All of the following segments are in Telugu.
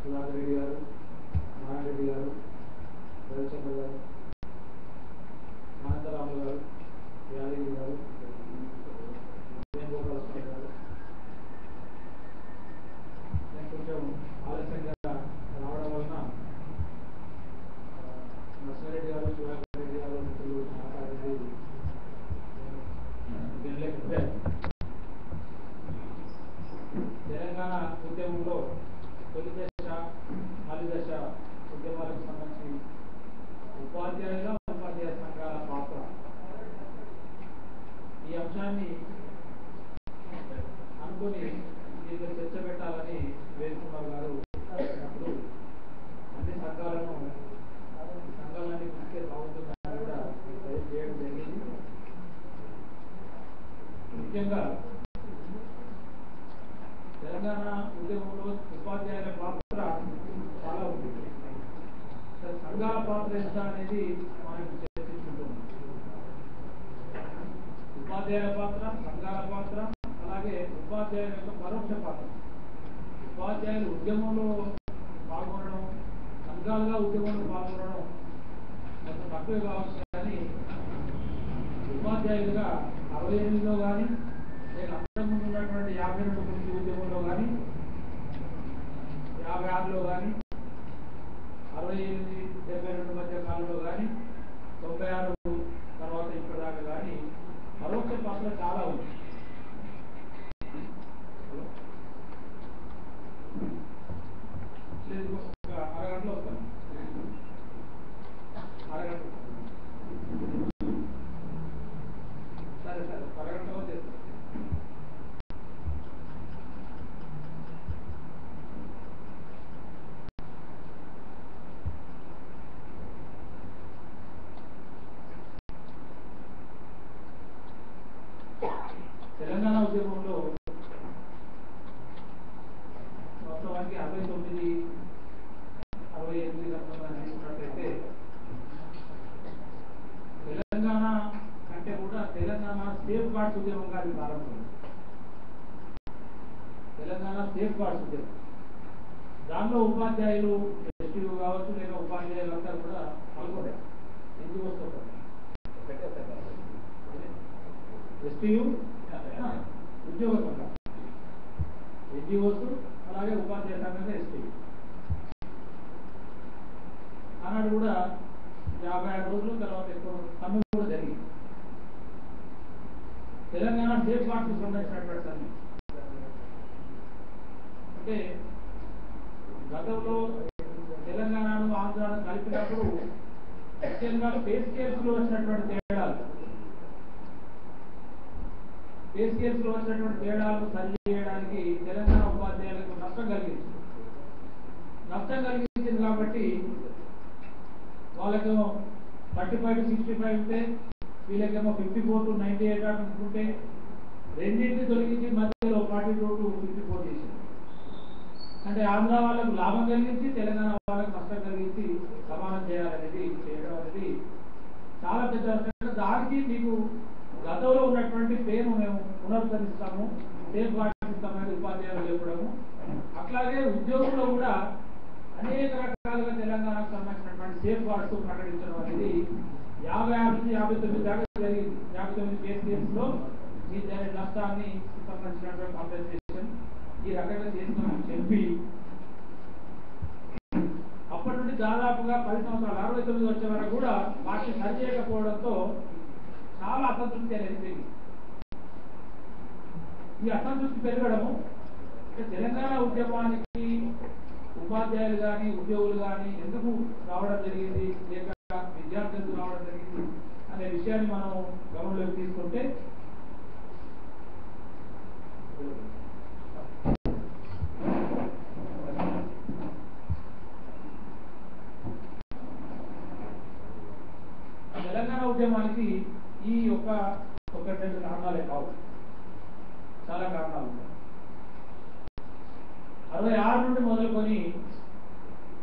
సుధాకర్ రెడ్డి గారు, నారాయణ రెడ్డి గారు, రవిచంద్ర గారు, అనంతరాములు గారు, యాదగిరి గారు, వేణుగోపాలస్వామి గారు, నేను కొంచెం ఆలస్యంగా రావడం వలన నర్సిరెడ్డి గారు, సుధాకర్ రెడ్డి గారు మిత్రులు మాట్లాడేది వినలేకపోయారు. తెలంగాణ ఉద్యమంలో తొలి దశ, మలి దశ ఉద్యమాలకు సంబంధించి ఉపాధ్యాయ సంఘాల పాత్ర ఈ అంశాన్ని అనుకుని దీనిలో చర్చ పెట్టాలని వేణుకుమార్ గారు అప్పుడు అన్ని సంఘాలన్నీ పిలిస్తే బాగుంటుందని కూడా సజెస్ట్ చేయడం జరిగింది. ముఖ్యంగా తెలంగాణ ఉద్యమంలో ఉపాధ్యాయుల పాత్ర చాలా ఉంది. సంఘాల పాత్ర ఎంత అనేది మనం చర్చించుకుంటున్నాం. ఉపాధ్యాయుల పాత్ర, సంఘాల పాత్ర, అలాగే ఉపాధ్యాయుల యొక్క పరోక్ష పాత్ర. ఉపాధ్యాయులు ఉద్యమంలో పాల్గొనడం, సంఘాలుగా ఉద్యమంలో పాల్గొనడం కొంత తక్కువే కావచ్చు, కానీ ఉపాధ్యాయులుగా 68లో కానీ లేక అంతకుముందు ఉన్నటువంటి 52 గురించి ఉద్యమంలో కానీ 56లో కానీ 68, 72 మధ్య కాలంలో కానీ 96 తర్వాత ఇప్పటిదాకా కానీ పరోక్ష పాత్ర చాలా ఉంది. ఒక అరగంటలో వస్తాను. అరగంట సరే అరగంటలో చేస్తాను. తెలంగాణ ఉద్యమంలో వాస్తవానికి 69, 68 సంవత్సరాలు తీసుకున్నట్లయితే తెలంగాణ కంటే కూడా తెలంగాణ సేఫ్ గార్డ్స్ ఉద్యమంగా అది ప్రారంభమైంది. తెలంగాణ సేఫ్ గార్డ్స్ ఉద్యమం, దానిలో ఉపాధ్యాయులు ఎస్టీయూ కావచ్చు లేక ఉపాధ్యాయులందరూ కూడా పాల్గొన్నారు. ఎన్జిఓస్తో ఎస్టీయూ ఉద్యోగ సంఘం, ఎన్జిఓస్, అలాగే ఉపాధ్యాయ సంఘంగా ఎస్టీయూ. ఆనాడు కూడా 56 రోజులు తర్వాత ఎక్కువ సమ్మె కూడా జరిగింది. తెలంగాణ సేఫ్ గార్డ్స్కి సంబంధించినటువంటి సమ్మె అంటే గతంలో తెలంగాణను ఆంధ్రాను కలిపినప్పుడు ముఖ్యంగా పే స్కేల్స్లో వచ్చినటువంటి తేడాలను సరిచేయడానికి తెలంగాణ ఉపాధ్యాయులకు నష్టం కలిగించింది కాబట్టి వాళ్ళకేమో 35 to 65 ఉంటే వీళ్ళకేమో 54 to 98 అనుకుంటే రెండింటిని తొలగించి మధ్యలో 42 to 54 చేసింది. అంటే ఆంధ్ర వాళ్ళకు లాభం కలిగించి తెలంగాణ వాళ్ళకు నష్టం కలిగించి సమానం చేయడం అనేది చాలా పెద్ద. దానికి మీకు గతంలో ఉన్నటువంటి పేరు మేము పునరుద్ధరిస్తాము, సేఫ్ గార్డ్స్ ఇస్తామని ఉపాధ్యాయులు చెప్పడము. అట్లాగే ఉద్యోగుల్లో కూడా అనేక రకాలుగా తెలంగాణకు సంబంధించినటువంటి సేఫ్ గార్డ్స్ ప్రకటించడం అనేది 56 నుంచి 59 దాకా జరిగింది. 59 కేసులో మీ నష్టాన్ని సంబంధించినటువంటి కాంపెన్సేషన్ ఈ రకంగా చేస్తామని చెప్పి అప్పటి నుండి దాదాపుగా 10 సంవత్సరాలు 69 వచ్చే వరకు కూడా వాటిని సరిచేయకపోవడంతో చాలా అసంతృప్తి అనేది పెరిగింది. ఈ అసంతృప్తి పెరగడము తెలంగాణ ఉద్యమానికి ఉపాధ్యాయులు కానీ ఉద్యోగులు కానీ ఎందుకు రావడం జరిగింది, లేక విద్యార్థులకు రావడం జరిగింది అనే విషయాన్ని మనం గమనంలోకి తీసుకుంటే తెలంగాణ ఉద్యమానికి ఈ ఒకటి రెండు కారణాలే కావు, చాలా కారణాలు ఉన్నాయి. 65 నుండి మొదలుకొని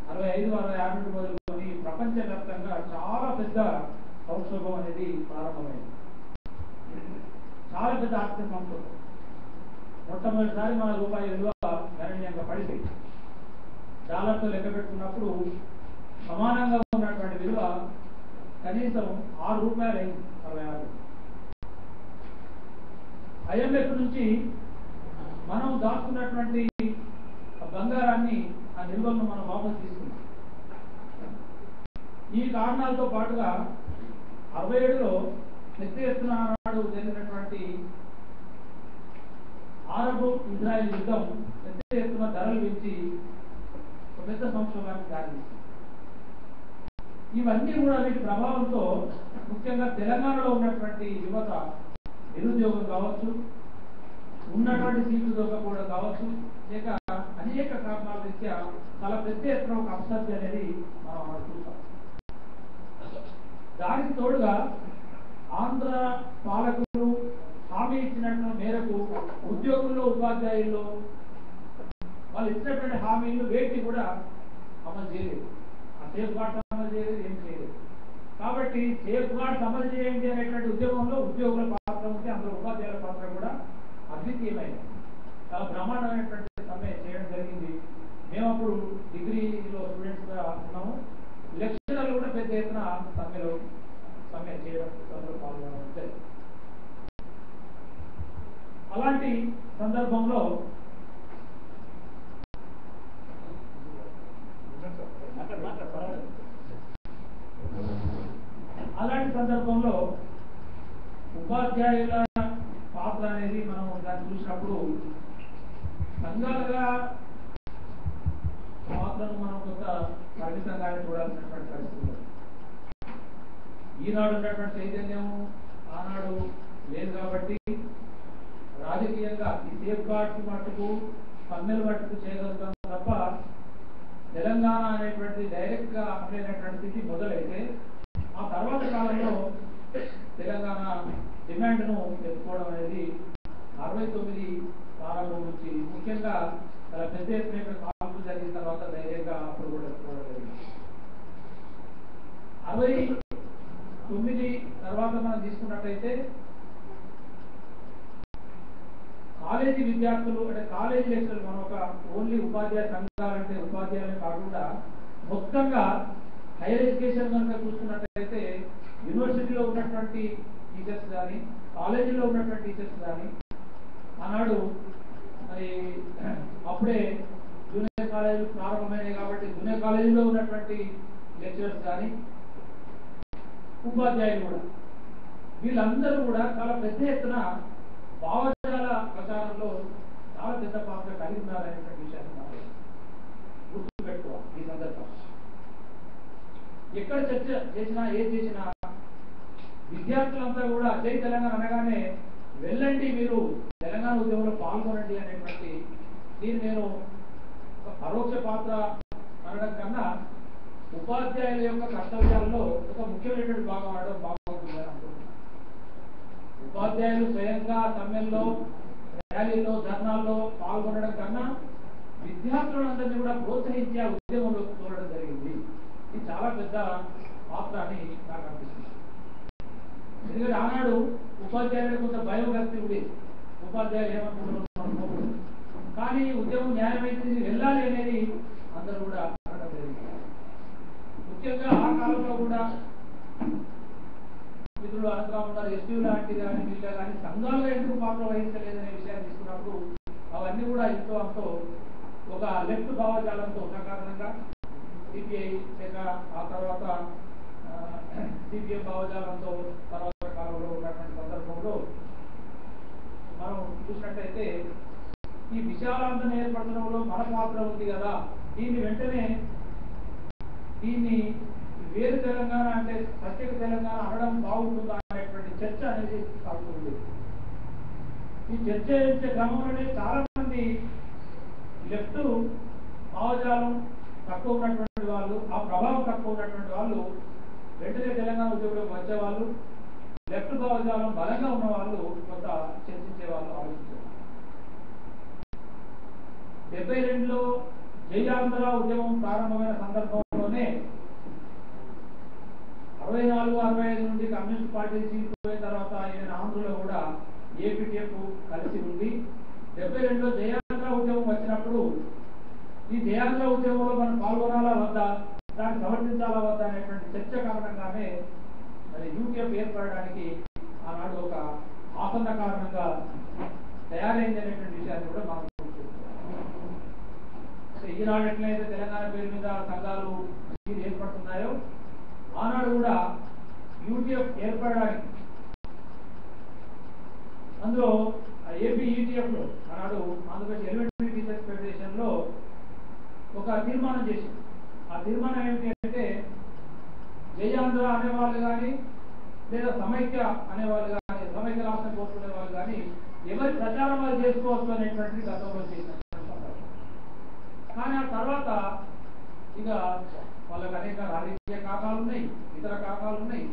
65-66 నుండి మొదలుకొని ప్రపంచవ్యాప్తంగా చాలా పెద్ద సంక్షోభం అనేది ప్రారంభమైంది. చాలా పెద్ద ఆర్థిక సంక్షోభం. మొట్టమొదటిసారి మన రూపాయి విలువ గణనీయంగా పడిపోయింది. డాలర్తో లెక్క పెట్టుకున్నప్పుడు సమానంగా ఉన్నటువంటి విలువ కనీసం ₹6 అయింది 66. IMF నుంచి మనం దాచుకున్నటువంటి బంగారాన్ని ఆ నిల్వలను మనం వాపసు తీసుకున్నాం. ఈ కారణాలతో పాటుగా 67లో పెద్ద ఎత్తున ఆనాడు జరిగినటువంటి అరబ్ ఇజ్రాయెల్ యుద్ధం పెద్ద ఎత్తున ధరలు పెంచి ఒక పెద్ద సంక్షోభానికి దారితీసింది. ఇవన్నీ కూడా వీటి ప్రభావంతో ముఖ్యంగా తెలంగాణలో ఉన్నటువంటి యువత నిరుద్యోగం కావచ్చు, ఉన్నటువంటి సీట్లు దొరకకపోవడం కావచ్చు, లేక అనేక కారణాల రీత్యా చాలా పెద్ద ఎత్తున ఒక అప్సర్జీ అనేది మనం చూస్తాం. దానికి తోడుగా ఆంధ్ర పాలకులు హామీ ఇచ్చినట్టు మేరకు ఉద్యోగుల్లో ఉపాధ్యాయుల్లో వాళ్ళు ఇచ్చినటువంటి హామీలు వేటి కూడా అమలు చేయలేదు. ఆ సేఫ్ గార్డ్స్ అమలు చేయలేదు, ఏం చేయలేదు. కాబట్టి సేఫ్ గార్డ్స్ అమలు చేయండి అనేటువంటి ఉద్యమంలో ఉద్యోగుల పాత్ర ఉంది, అందులో ఉపాధ్యాయుల పాత్ర కూడా అద్వితీయమైనది. చాలా బ్రహ్మాండమైనటువంటి సమ్మె చేయడం జరిగింది. మేము అప్పుడు డిగ్రీలో స్టూడెంట్స్గా ఉన్నాము. లెక్చరర్లు కూడా పెద్ద ఎత్తున సమ్మె చేయడం పాల్గొనడం జరిగింది. అలాంటి సందర్భంలో ఉపాధ్యాయుల పాత్ర అనేది మనం దాన్ని చూసినప్పుడు సంఘాలుగా పాత్రను మనం కొంత పరిమితంగానే చూడాల్సినటువంటి పరిస్థితులు. ఈనాడు ఉన్నటువంటి చైతన్యం ఆనాడు లేదు కాబట్టి రాజకీయంగా ఈ సేఫ్ గార్డ్స్ మట్టుకు సమ్మెలు మట్టుకు చేయగలుగుతాం తప్ప తెలంగాణ అనేటువంటి డైరెక్ట్ గా అమలైనటువంటి స్థితి మొదలైతే ఆ తర్వాత కాలంలో తెలంగాణ డిమాండ్ను ఎత్తుకోవడం అనేది 69 ప్రారంభం నుంచి ముఖ్యంగా చాలా పెద్ద ఎత్తున కాల్పులు జరిగిన తర్వాత ధైర్యంగా అప్పుడు కూడా ఎత్తుకోవడం జరిగింది. 69 తర్వాత మనం తీసుకున్నట్లయితే కాలేజీ విద్యార్థులు అంటే కాలేజీ లెక్చరర్లు మనం ఒక ఓన్లీ ఉపాధ్యాయ సంఘాలంటే ఉపాధ్యాయులే కాకుండా మొత్తంగా హైయర్ ఎడ్యుకేషన్ కనుక చూసుకున్నట్లయితే యూనివర్సిటీలో ఉన్నటువంటి టీచర్స్ కానీ కాలేజీలో ఉన్నటువంటి టీచర్స్ కానీ ఆనాడు మరి అప్పుడే జూనియర్ కాలేజీలు ప్రారంభమైనాయి కాబట్టి జూనియర్ కాలేజీలో ఉన్నటువంటి లెక్చరర్స్ కానీ ఉపాధ్యాయులు కూడా వీళ్ళందరూ కూడా చాలా పెద్ద ఎత్తున భావజాల ప్రచారంలో చాలా పెద్ద పాత్ర కలిగి ఉన్నారనేటువంటి విషయాన్ని గుర్తుపెట్టుకోవాలి. ఈ సందర్భం ఎక్కడ చర్చ చేసినా ఏం చేసినా విద్యార్థులంతా కూడా జై తెలంగాణ అనగానే వెళ్ళండి మీరు తెలంగాణ ఉద్యమంలో పాల్గొనండి అనేటువంటి దీన్ని నేను ఒక పరోక్ష పాత్ర అనడం కన్నా ఉపాధ్యాయుల యొక్క కర్తవ్యాల్లో ఒక ముఖ్యమైనటువంటి భాగం ఆడడం బాగుంటుందని అనుకుంటున్నాను. ఉపాధ్యాయులు స్వయంగా సమ్మెల్లో ర్యాలీల్లో ధర్నాల్లో పాల్గొనడం కన్నా విద్యార్థులందరినీ కూడా ప్రోత్సహించి ఆ ఉద్యమంలో చూడడం జరిగింది. ఇది చాలా పెద్ద పాత్ర అని నాకు అనిపిస్తుంది. ఎందుకంటే ఆనాడు ఉపాధ్యాయులు కొంత భయం భక్తి ఉండేది. ఉపాధ్యాయులు ఏమనుకుంటున్నారు, కానీ ఉద్యమం న్యాయమైతే వెళ్ళాలి అనేది అందరూ కూడా అనడం జరిగింది. ముఖ్యంగా ఆ కాలంలో కూడా మిత్రులు అనంతరావు ఉన్నారు, ఎస్పీ లాంటి కానీ వీళ్ళ కానీ సంఘాలుగా ఎందుకు పాత్ర వహించలేదనే విషయాన్ని తీసుకున్నప్పుడు అవన్నీ కూడా ఎంతో అంతో ఒక లెఫ్ట్ భావజాలంతో ఉన్న కారణంగా సిపిఐ లేక ఆ తర్వాత సిపిఎం భావజాలంతో తర్వాత కాలంలో ఉన్నటువంటి సందర్భంలో మనం చూసినట్టయితే ఈ విశాలాంతం ఏర్పడడంలో మన పాత్ర ఉంది కదా, దీన్ని వెంటనే దీన్ని వేరు తెలంగాణ అంటే ప్రత్యేక తెలంగాణ అనడం బాగుంటుందా అనేటువంటి చర్చ అనేది సాగుతుంది. ఈ చర్చ చేసే క్రమంలోనే చాలా మంది లెఫ్ట్ భావజాలం తక్కువ ఉన్నటువంటి వాళ్ళు, ఆ ప్రభావం తక్కువ ఉన్నటువంటి వాళ్ళు వెంటనే తెలంగాణ ఉద్యోగంలోకి వచ్చేవాళ్ళు, లెఫ్ట్ భావజాలం బలంగా ఉన్న వాళ్ళు కొంత చర్చించే వాళ్ళు, ఆలోచించేవాళ్ళు. 72లో జై ఆంధ్ర ఉద్యమం ప్రారంభమైన సందర్భంలోనే 64, 65 నుండి కమ్యూనిస్ట్ పార్టీ చీలిపోయిన తర్వాత ఈయన ఆంధ్రలో కూడా ఏపీటీఎఫ్ కలిసి ఉంది. 72లో జయాంధ్ర ఉద్యమం వచ్చినప్పుడు ఈ జయాంధ్ర ఉద్యమంలో మనం పాల్గొనాలా వద్దా, దాన్ని సమర్థించాలా వద్దా అనేటువంటి చర్చ కారణంగానే మరి యూటీఎఫ్ ఏర్పడడానికి ఆనాడు ఒక ఆసన్న కారణంగా తయారైంది అనేటువంటి విషయాన్ని కూడా మనం ఈనాడు ఎట్లయితే తెలంగాణ పేరు మీద సంఘాలు ఏర్పడుతున్నాయో ఆనాడు కూడా యూటీఎఫ్ ఏర్పడడానికి అందులో ఏపీ యూటీఎఫ్ లో ఆనాడు ఆంధ్రప్రదేశ్ ఎలిమెంటరీ టీచర్స్ ఫెడరేషన్ లో ఒక తీర్మానం చేసింది. ఆ తీర్మానం ఏమిటి అంటే జయాంధ్ర అనేవాళ్ళు కానీ లేదా సమైక్య అనేవాళ్ళు కానీ సమైక్య రాష్ట్రం కోరుకునే వాళ్ళు కానీ ఎవరి ప్రచారం వాళ్ళు చేసుకోవచ్చు అనేటువంటిది గతంలో చేసిన. కానీ ఆ తర్వాత ఇక వాళ్ళకి అనేక రాజకీయ కారణాలు ఉన్నాయి, ఇతర కారణాలు ఉన్నాయి.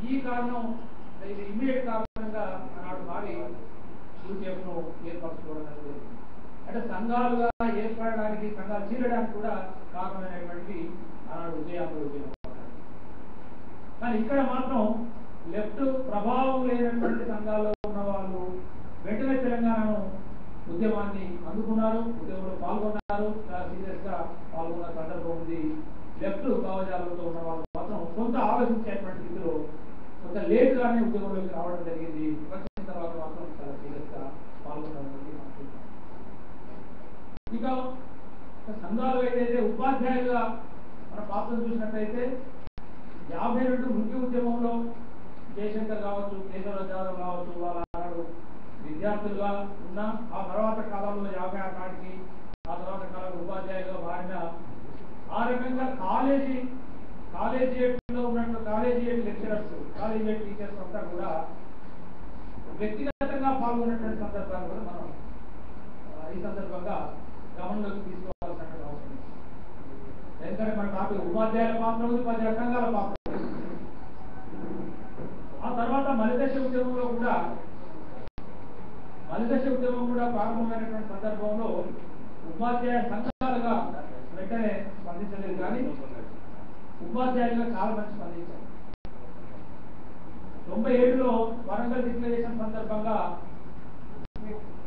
ఈ కారణం ఇది ఇమ్మీడియట్ కారణంగా ఆనాడు మారి యూటీఎఫ్ను ఏర్పరచుకోవడం అనేది అంటే సంఘాలుగా ఏర్పడడానికి సంఘాలు చీలడానికి కూడా కారణమైనటువంటి ఆనాడు ఉద్యమం. కానీ ఇక్కడ మాత్రం లెఫ్ట్ ప్రభావం లేనటువంటి సంఘాల్లో ఉన్న వాళ్ళు వెంటనే తెలంగాణను ఉద్యమాన్ని అందుకున్నారు, ఉద్యమంలో పాల్గొన్నారు, చాలా సీరియస్ గా పాల్గొన్న సందర్భం ఉంది. లెఫ్ట్ భావజాలంతో ఉన్న వాళ్ళు మాత్రం కొంత ఆలోచించేటువంటి స్థితిలో కొంత లేట్ గానే ఉద్యమంలోకి రావడం జరిగింది. వచ్చిన తర్వాత మాత్రం చాలా సీరియస్ గా పాల్గొనడం ఇక సంఘాలు ఏదైతే ఉపాధ్యాయులుగా మన పాత్రను చూసినట్టయితే 52 మృత్యు ఉద్యమంలో జయశంకర్ కావచ్చు, కేశవరావు జాదవ్ కావచ్చు, వాళ్ళ ఆనాడు విద్యార్థులుగా ఉన్న ఆ తర్వాత కాలంలో 56 నాటికి ఆ తర్వాత కాలంలో ఉపాధ్యాయులుగా మారిన ఆ రకంగా కాలేజీలో ఉన్నట్టు కాలేజీ లెక్చరర్స్, కాలేజీ టీచర్స్ అంతా కూడా వ్యక్తిగతంగా పాల్గొన్నటువంటి సందర్భాలు కూడా మనం ఈ సందర్భంగా గమనంలోకి తీసుకోవాల్సిన అవసరం. ఎందుకంటే మన టాపిక్ ఉపాధ్యాయుల పాత్ర ఉంది, ఉపాధ్యాయ సంఘాల పాత్ర. ఆ తర్వాత మలిదశ ఉద్యమం కూడా ప్రారంభమైనటువంటి సందర్భంలో ఉపాధ్యాయ సంఘాలుగా వెంటనే స్పందించలేదు, కానీ ఉపాధ్యాయులుగా చాలా మంది స్పందించారు. 97లో వరంగల్ డిక్లరేషన్ సందర్భంగా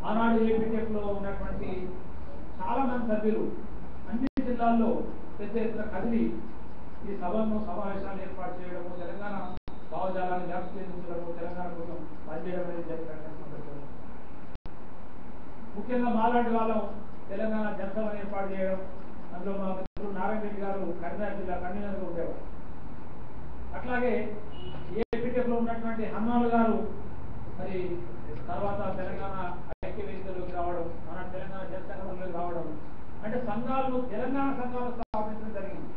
ఆనాడు ఏపీటీఎఫ్ లో ఉన్నటువంటి చాలా మంది సభ్యులు అన్ని జిల్లాల్లో పెద్ద ఎత్తున కదిలి ఈ సమావేశాలు ఏర్పాటు చేయడము, తెలంగాణ భావజాలాన్ని వ్యాప్తి చెందించడము, తెలంగాణ కోసం పనిచేయడం అనేది జరిగినటువంటి సందర్భం. ముఖ్యంగా మాలాంటి వాళ్ళం తెలంగాణ జనసభను ఏర్పాటు చేయడం, అందులో మా మిత్రులు నారాయణ రెడ్డి గారు కరీంనగర్ జిల్లా కన్వీనర్గా ఉండేవారు. అట్లాగే ఏపీటీఎఫ్ లో ఉన్నటువంటి హనుమాన్ గారు మరి తర్వాత తెలంగాణ ఐక్య వేదికలోకి రావడం, మన తెలంగాణ జనసంఘంలోకి రావడం, అంటే తెలంగాణ సంఘాలు స్థాపించడం జరిగింది.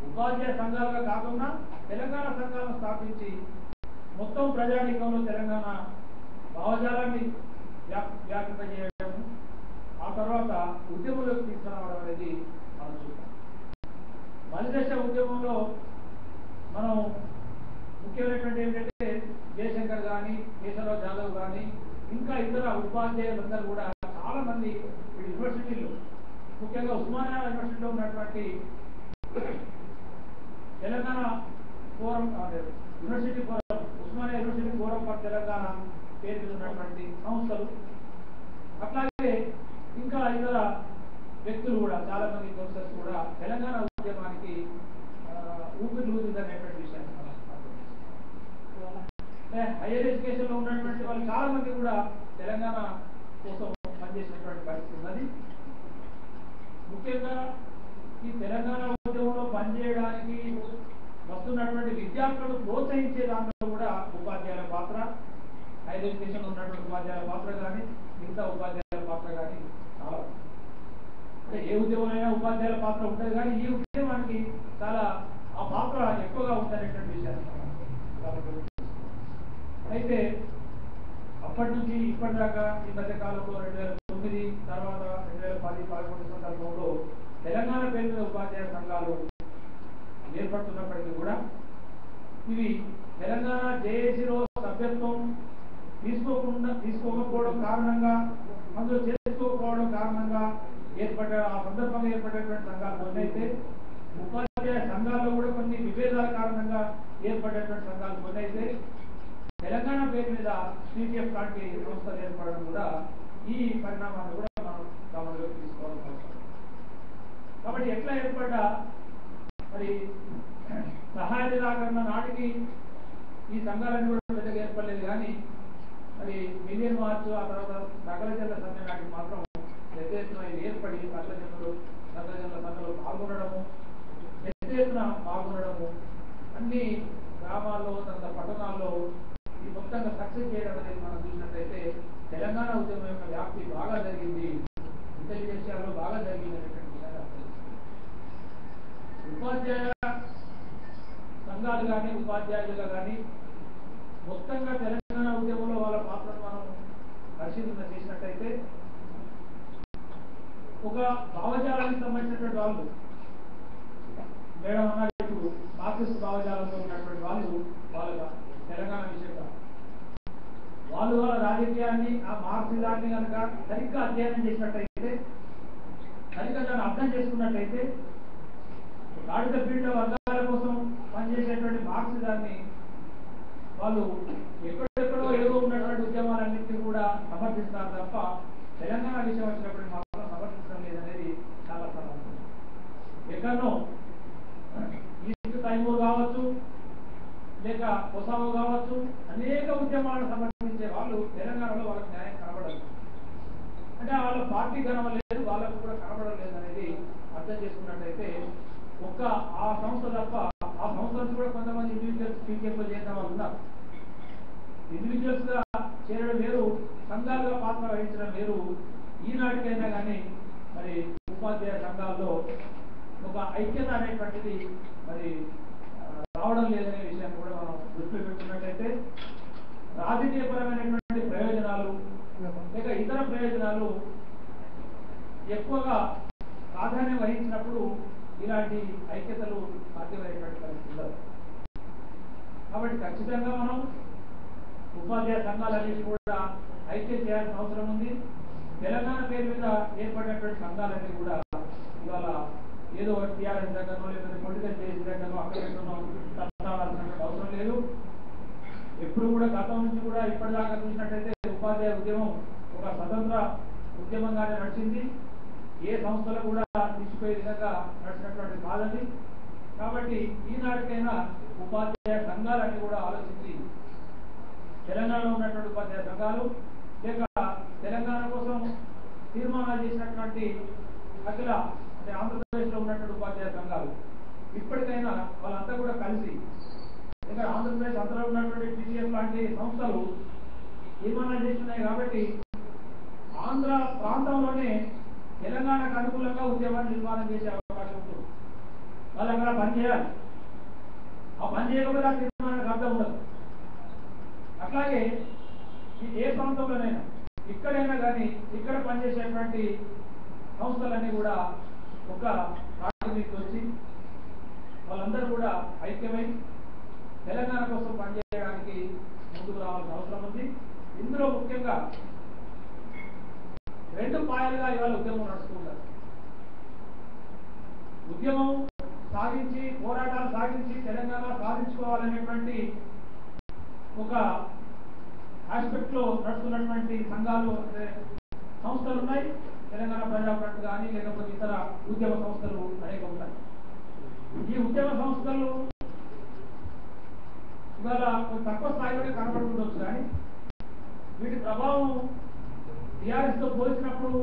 ఉపాధ్యాయ సంఘాలుగా కాకుండా తెలంగాణ సంఘాలను స్థాపించి మొత్తం ప్రజానీకంలో తెలంగాణ భావజాలాన్ని వ్యాపింపజేయడం, ఆ తర్వాత ఉద్యమంలోకి తీసుకురావడం అనేది మనం చూస్తాం. మలిదశ ఉద్యమంలో మనం ముఖ్యమైనటువంటి ఏంటంటే జయశంకర్ కానీ, కేశవరావు జాదవ్ కానీ, ఇంకా ఇతర ఉపాధ్యాయులందరూ కూడా చాలా మంది యూనివర్సిటీల్లో, ముఖ్యంగా ఉస్మానియా యూనివర్సిటీలో ఉన్నటువంటి Telangana forum, university forum, Osmania university forum for Telangana పేరు మీద ఉన్నటువంటి సంస్థలు, అట్లాగే ఇంకా ఇతర వ్యక్తులు కూడా చాలా మంది ప్రొఫెసర్స్ కూడా తెలంగాణ ఉద్యమానికి ఊపిరిలూదిందనేటువంటి విషయాన్ని మనం హైయర్ ఎడ్యుకేషన్ లో ఉన్నటువంటి వాళ్ళు చాలా మంది కూడా తెలంగాణ కోసం పనిచేసినటువంటి పరిస్థితి ఉన్నది. ముఖ్యంగా ఈ తెలంగాణ ఉద్యమంలో పనిచేయడానికి వస్తున్నటువంటి విద్యార్థులను ప్రోత్సహించే దాంట్లో కూడా ఉపాధ్యాయుల పాత్ర, హైయర్ ఎడ్యుకేషన్ లో ఉన్నటువంటి ఉపాధ్యాయుల పాత్ర కానీ, మిగతా ఉపాధ్యాయుల పాత్ర కానీ చాలా. అంటే ఏ ఉద్యమంలో ఉపాధ్యాయుల పాత్ర ఉంటుంది, కానీ ఈ ఉద్యమానికి చాలా ఆ పాత్ర ఎక్కువగా ఉందనేటువంటి విషయాన్ని అయితే అప్పటి నుంచి ఇప్పటిదాకా ఈ మధ్య కాలంలో 2009 తర్వాత 2010-11 సందర్భంలో తెలంగాణ పేరు మీద ఉపాధ్యాయ సంఘాలు ఏర్పడుతున్నప్పటికీ కూడా ఇవి తెలంగాణ జేఏసీలో సభ్యత్వం తీసుకోకపోవడం కారణంగా, అందులో చేసుకోకపోవడం కారణంగా ఆ సందర్భంగా ఏర్పడేటువంటి సంఘాలు కొన్ని అయితే, ఉపాధ్యాయ సంఘాల్లో కూడా కొన్ని విభేదాల కారణంగా ఏర్పడేటువంటి సంఘాలు కొన్ని అయితే, తెలంగాణ పేరు మీద టీటీఎఫ్ లాంటి సంస్థలు ఏర్పడడం కూడా ఈ పరిణామాన్ని కూడా మనం గమనంలోకి తీసుకోవాల్సి వస్తుంది. కాబట్టి ఎట్లా ఏర్పడ్డా మరి సహాయ నిరాకరణ నాటికి ఈ సంఘాలన్నీ కూడా పెద్దగా ఏర్పడలేదు. కానీ మరి మిలియన్ మార్చ్ ఆ తర్వాత సకల జనుల సమ్మె నాటికి మాత్రం పెద్ద ఎత్తున ఇది ఏర్పడి సకల జనుల సమ్మెలో పాల్గొనడము, పెద్ద ఎత్తున పాల్గొనడము, అన్ని గ్రామాల్లో తర్వాత పట్టణాల్లో ఈ మొత్తంగా సక్సెస్ చేయడం అనేది మనం చూసినట్లయితే తెలంగాణ ఉద్యమం యొక్క వ్యాప్తి బాగా జరిగింది, ఇతర విషయాల్లో బాగా జరిగింది అనేటువంటి విధంగా ఉపాధ్యాయ సంఘాలు కానీ ఉపాధ్యాయులుగా కానీ మొత్తంగా తెలంగాణ ఉద్యమంలో వాళ్ళ పాత్రను మనం పరిశీలన చేసినట్టయితే ఒక భావజాలానికి సంబంధించినటువంటి వాళ్ళు మేడం అన్నట్టు మార్క్సిస్ట్ భావజాలంతో ఉన్నటువంటి వాళ్ళు వాళ్ళ తెలంగాణ విషయంగా వాళ్ళు వాళ్ళ రాజకీయాన్ని ఆ మార్క్సిజాన్ని కనుక సరిగ్గా అధ్యయనం చేసినట్టయితే, సరిగ్గా దాన్ని అర్థం చేసుకున్నట్టయితే గాడిద పీడిత వర్గాల కోసం పనిచేసేటువంటి మార్క్సిజాన్ని వాళ్ళు ఎక్కడెక్కడో ఏదో ఉన్నటువంటి ఉద్యమాలన్నింటినీ కూడా సమర్థిస్తారు తప్ప తెలంగాణ విషయం వచ్చినప్పుడు మాత్రం సమర్థించడం లేదనేది చాలా సమర్థం. ఎక్కడనో ఈస్ట్ తైమూర్ కావచ్చు, లేక కొసావో కావచ్చు, అనేక ఉద్యమాలను సమర్థించే వాళ్ళు తెలంగాణలో వాళ్ళకి న్యాయం కనబడదు. అంటే వాళ్ళ పార్టీ కనబడలేదు, వాళ్ళకు కూడా కనబడలేదు అనేది అర్థం చేసుకున్నట్టయితే ఒక్క ఆ సంస్థ తప్ప ఆ సంస్థ నుంచి కూడా కొంతమంది ఇండివిజువల్స్ పీకేపీ చేసిన వాళ్ళు ఉన్నారు. ఇండివిజువల్స్ గా చేరడం వేరు, సంఘాలుగా పాత్ర వహించడం వేరు. ఈనాటికైనా కానీ మరి ఉపాధ్యాయ సంఘాల్లో ఒక ఐక్యత అనేటువంటిది మరి రావడం లేదనే విషయాన్ని కూడా మనం దృష్టిలో పెట్టుకున్నట్లయితే రాజకీయపరమైనటువంటి ప్రయోజనాలు లేక ఇతర ప్రయోజనాలు ఎక్కువగా ప్రాధాన్యం వహించినప్పుడు ఇలాంటి ఐక్యతలు సాధ్యమయ్యేటువంటి పరిస్థితి ఉండదు. కాబట్టి ఖచ్చితంగా మనం ఉపాధ్యాయ సంఘాలన్నింటినీ కూడా ఐక్యం చేయాల్సిన అవసరం ఉంది. తెలంగాణ పేరు మీద ఏర్పడినటువంటి సంఘాలన్నీ కూడా ఇవాళ ఏదో టీఆర్ఎస్ దగ్గరనో లేకపోతే పొలిటికల్ చేసి దగ్గరనో అక్కడ తప్పాల్సినటువంటి అవసరం లేదు. ఎప్పుడు కూడా గతం నుంచి కూడా ఇప్పటిదాకా చూసినట్టయితే ఉపాధ్యాయ ఉద్యమం ఒక స్వతంత్ర ఉద్యమంగానే నడిచింది. ఏ సంస్థలు కూడా తీసిపోయే విధంగా నడిచినటువంటి కాదండి. కాబట్టి ఈనాటికైనా ఉపాధ్యాయ సంఘాలన్నీ కూడా ఆలోచించి తెలంగాణలో ఉన్నటువంటి ఉపాధ్యాయ సంఘాలు లేక తెలంగాణ కోసం తీర్మానాలు చేసినటువంటి అఖిల అంటే ఆంధ్రప్రదేశ్లో ఉన్నటువంటి ఉపాధ్యాయ సంఘాలు ఇప్పటికైనా వాళ్ళంతా కూడా కలిసి ఇక్కడ ఆంధ్రప్రదేశ్ అంతలో ఉన్నటువంటి టీసీఎఫ్ లాంటి సంస్థలు తీర్మానాలు చేస్తున్నాయి. కాబట్టి ఆంధ్ర ప్రాంతంలోనే తెలంగాణకు అనుకూలంగా ఉద్యమాన్ని నిర్మాణం చేసే అవకాశం ఉంటుంది. వాళ్ళు అక్కడ పనిచేయాలి. ఆ పని చేయకపోతే ఆ తీర్మానానికి అర్థం ఉండదు. అట్లాగే ఏ ప్రాంతంలోనైనా ఇక్కడైనా కానీ ఇక్కడ పనిచేసేటువంటి సంస్థలన్నీ కూడా ఒక రాజకీయానికి వచ్చి వాళ్ళందరూ కూడా ఐక్యమై తెలంగాణ కోసం పనిచేయడానికి ముందుకు రావాల్సిన అవసరం ఉంది. ఇందులో ముఖ్యంగా రెండు పాయలుగా ఇవాళ ఉద్యమం నడుస్తున్నారు. ఉద్యమం సాగించి పోరాటాలు సాగించి తెలంగాణ సాధించుకోవాలనేటువంటి ఒక ఆస్పెక్ట్ లో నడుస్తున్నటువంటి సంఘాలు అంటే సంస్థలు ఉన్నాయి. తెలంగాణ ప్రజాఫ్రంట్ కానీ లేకపోతే ఇతర ఉద్యమ సంస్థలు అనేక ఉన్నాయి. ఈ ఉద్యమ సంస్థలు ఇవాళ తక్కువ స్థాయిలోనే కనబడుతుండొచ్చు, కానీ వీటి ప్రభావం టీఆర్ఎస్ తో పోల్చినప్పుడు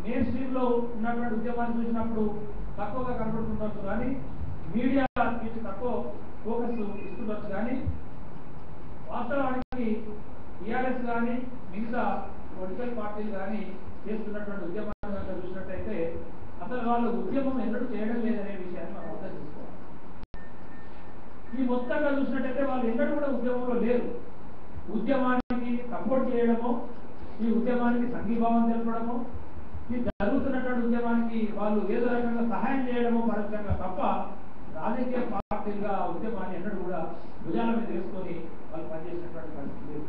మెయిన్ స్ట్రీమ్ లో ఉన్నటువంటి ఉద్యమాన్ని చూసినప్పుడు తక్కువగా కనబడుతుండొచ్చు, కానీ మీడియా వీటి తక్కువ ఫోకస్ ఇస్తుండొచ్చు. కానీ వాస్తవానికి టీఆర్ఎస్ కానీ మిగతా పొలిటికల్ పార్టీలు కానీ చేస్తున్నటువంటి ఉద్యమాన్ని కనుక చూసినట్టయితే అసలు వాళ్ళు ఉద్యమం ఎన్నడూ చేయడం లేదనే విషయాన్ని మనం అర్థం చేసుకోవాలి. ఈ మొత్తంగా చూసినట్టయితే వాళ్ళు ఎన్నడూ కూడా ఉద్యమంలో లేరు. ఉద్యమానికి సపోర్ట్ చేయడమో, ఈ ఉద్యమానికి సంఘీభావం తెలపడమో, ఈ జరుగుతున్నటువంటి ఉద్యమానికి వాళ్ళు ఏదో రకంగా సహాయం చేయడమో పరోక్షంగా తప్ప రాజకీయ పార్టీలుగా ఉద్యమాన్ని ఎన్నడూ కూడా భుజాల మీద వేసుకొని వాళ్ళు పనిచేసినటువంటి పరిస్థితి లేదు.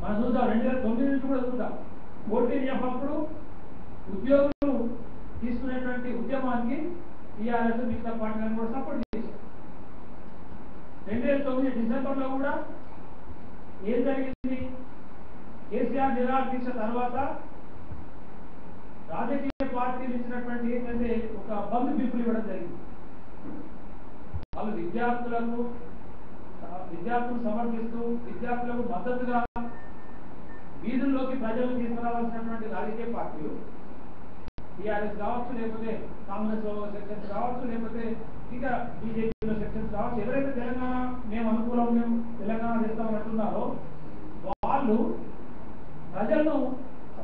మనం చూద్దాం 2009 నుంచి కూడా చూద్దాం. ఓటీఎఫ్ అప్పుడు ఉద్యోగులు తీసుకునేటువంటి ఉద్యమానికి టీఆర్ఎస్ మిగతా పార్టీలను కూడా సపోర్ట్ చేశారు. 2009 డిసెంబర్లో కూడా ఏం జరిగింది? కేసీఆర్ నిరాకరించిన తర్వాత రాజకీయ పార్టీలు ఇచ్చినటువంటి ఏంటంటే ఒక బంద్ పిలుపులు ఇవ్వడం జరిగింది. వాళ్ళు విద్యార్థులు సమర్థిస్తూ విద్యార్థులకు మద్దతుగా వీధుల్లోకి ప్రజలు తీసుకురావాల్సినటువంటి రాజకీయ పార్టీలు టీఆర్ఎస్ కావచ్చు, లేకపోతే కాంగ్రెస్ సెక్షన్స్ కావచ్చు, లేకపోతే ఇంకా బీజేపీలో సెక్షన్స్ కావచ్చు, ఎవరైతే తెలంగాణ మేము అనుకూలం మేము తెలంగాణ చేస్తామని అంటున్నారో వాళ్ళు ప్రజలను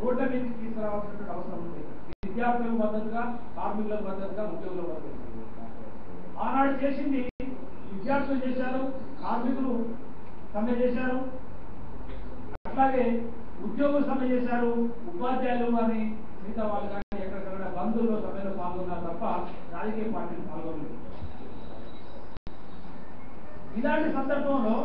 రోడ్ల మీదకి తీసుకురావాల్సినటువంటి అవసరం ఉంది. విద్యార్థులకు మద్దతుగా, కార్మికులకు మద్దతుగా, ఉద్యోగులకు మద్దతుగా. ఆనాడు చేసింది విద్యార్థులు చేశారు, కార్మికులు సమ్మె చేశారు, అట్లాగే ఉద్యోగులు సమ్మె చేశారు, ఉపాధ్యాయులు కానీ మిగతా వాళ్ళు కానీ ఎక్కడెక్కడ బంధువులు సమ్మెలో పాల్గొన్నారు తప్ప రాజకీయ పార్టీలు పాల్గొనలేదు. ఇలాంటి సందర్భంలో